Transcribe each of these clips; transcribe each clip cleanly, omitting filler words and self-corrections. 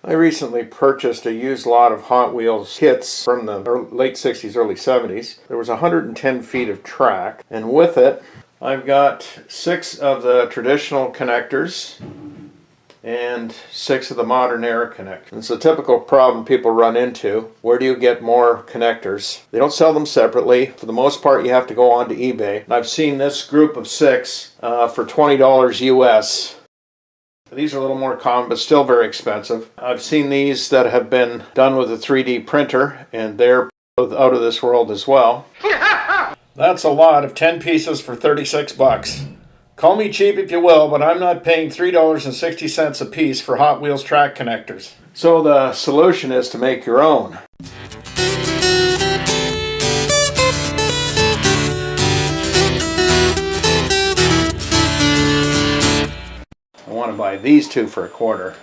I recently purchased a used lot of Hot Wheels kits from the late 60s, early 70s. There was 110 feet of track, and with it I've got 6 of the traditional connectors and 6 of the modern era connectors. It's a typical problem people run into. Where do you get more connectors? They don't sell them separately. For the most part, you have to go onto eBay. And I've seen this group of 6 for $20 US. These are a little more common, but still very expensive. I've seen these that have been done with a 3D printer, and they're out of this world as well. That's a lot of 10 pieces for 36 bucks. Call me cheap if you will, but I'm not paying $3.60 a piece for Hot Wheels track connectors. So the solution is to make your own. I want to buy these 2 for $1,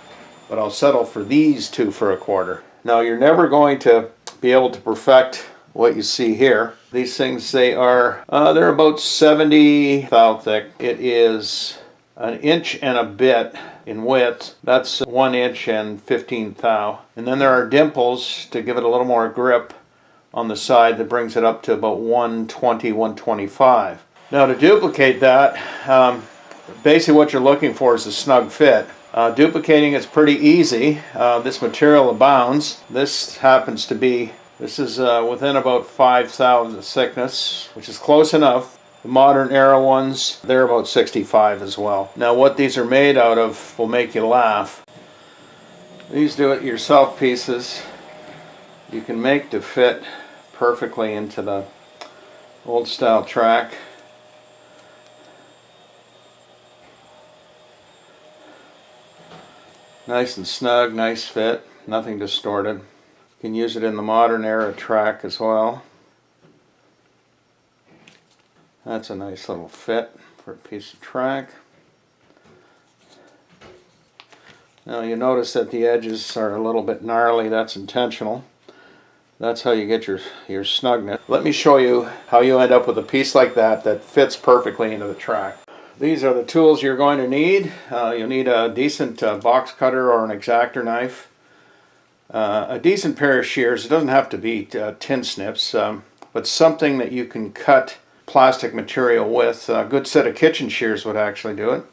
but I'll settle for these 2 for $1. Now you're never going to be able to perfect what you see here. These things, they're about 70 thou thick. It is an inch and a bit in width. That's 1 inch and 15 thou. And then there are dimples to give it a little more grip on the side that brings it up to about 120, 125. Now to duplicate that, basically what you're looking for is a snug fit. Duplicating is pretty easy. This material abounds. This happens to be, this is within about 5 thou of thickness, which is close enough. The modern era ones, they're about 65 as well. Now what these are made out of will make you laugh. These do-it-yourself pieces you can make to fit perfectly into the old style track. Nice and snug, nice fit, nothing distorted. You can use it in the modern era track as well. That's a nice little fit for a piece of track. Now you notice that the edges are a little bit gnarly. That's intentional. That's how you get your snugness. Let me show you how you end up with a piece like that that fits perfectly into the track. These are the tools you're going to need. You'll need a decent box cutter or an exactor knife. A decent pair of shears. It doesn't have to be tin snips, but something that you can cut plastic material with. A good set of kitchen shears would actually do it.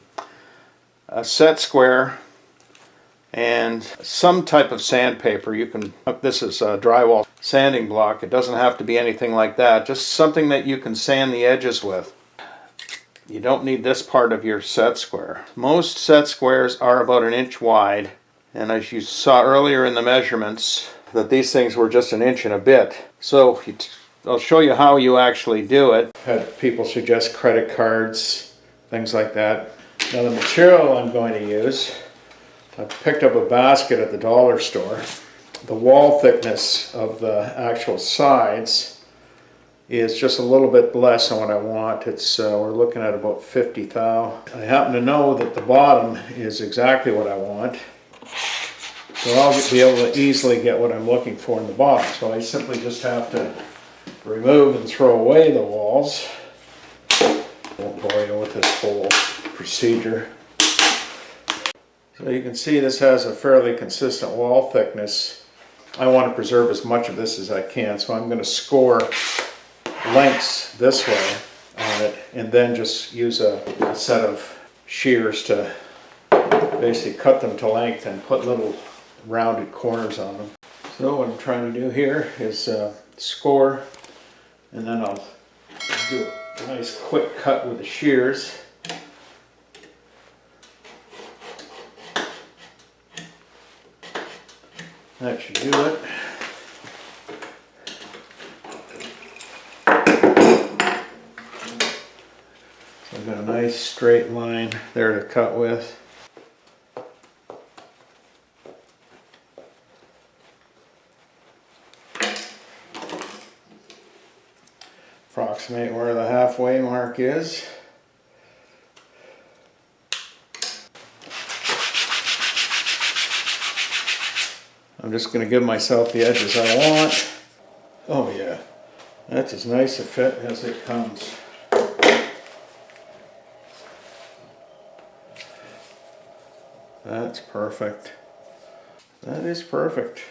A set square and some type of sandpaper. You can, this is a drywall sanding block. It doesn't have to be anything like that. Just something that you can sand the edges with. You don't need this part of your set square. Most set squares are about 1 inch wide, and as you saw earlier in the measurements, that these things were just 1 inch and a bit. So I'll show you how you actually do it. I've had people suggest credit cards, things like that. Now the material I'm going to use, I picked up a basket at the dollar store. The wall thickness of the actual sides is just a little bit less than what I want. It's we're looking at about 50 thou. I happen to know that the bottom is exactly what I want, so I'll be able to easily get what I'm looking for in the bottom. So I simply just have to remove and throw away the walls. I won't bore you with this whole procedure. So you can see this has a fairly consistent wall thickness. I want to preserve as much of this as I can, so I'm going to score lengths this way on it, and then just use a set of shears to basically cut them to length and put little rounded corners on them. So what I'm trying to do here is score, and then I'll do a nice quick cut with the shears. That should do it. I've got a nice straight line there to cut with. Approximate where the halfway mark is. I'm just going to give myself the edges I want. Oh yeah, that's as nice a fit as it comes. That's perfect. That is perfect.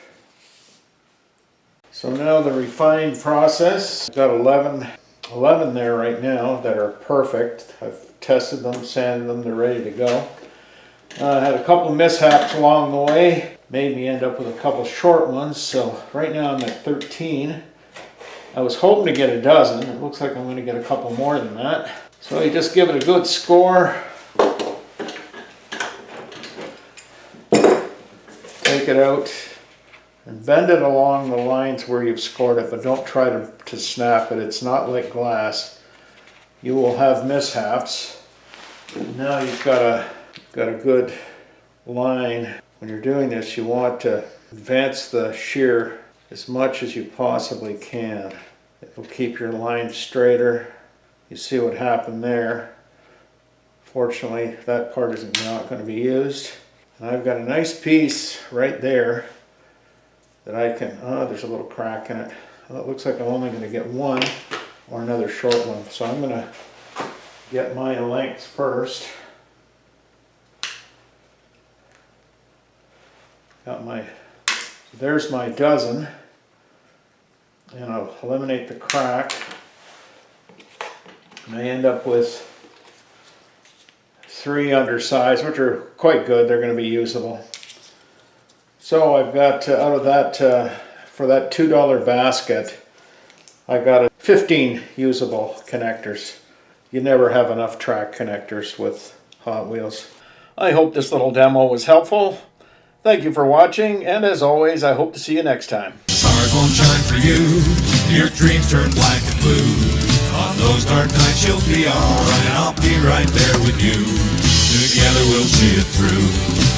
So now the refined process. I've got 11 there right now that are perfect. I've tested them, sanded them, they're ready to go. I had a couple mishaps along the way. Made me end up with a couple short ones. So right now I'm at 13. I was hoping to get a dozen. It looks like I'm going to get a couple more than that. So you just give it a good score. Take it out and bend it along the lines where you've scored it, but don't try to snap it. It's not like glass. You will have mishaps. Now you've got a good line. When you're doing this, you want to advance the shear as much as you possibly can. It will keep your line straighter. You see what happened there. Fortunately, that part is not going to be used. And I've got a nice piece right there that I can, there's a little crack in it. Well, it looks like I'm only going to get one or another short one. So I'm going to get my length first. There's my dozen. And I'll eliminate the crack. And I end up with 3 undersized, which are quite good. They're going to be usable. So I've got out of that, for that $2 basket, I got 15 usable connectors. You never have enough track connectors with Hot Wheels. I hope this little demo was helpful. Thank you for watching, and as always, I hope to see you next time. Stars won't shine for you, your dreams turn black and blue. On those dark nights you'll be alright, and I'll be right there with you. Together we'll see it through.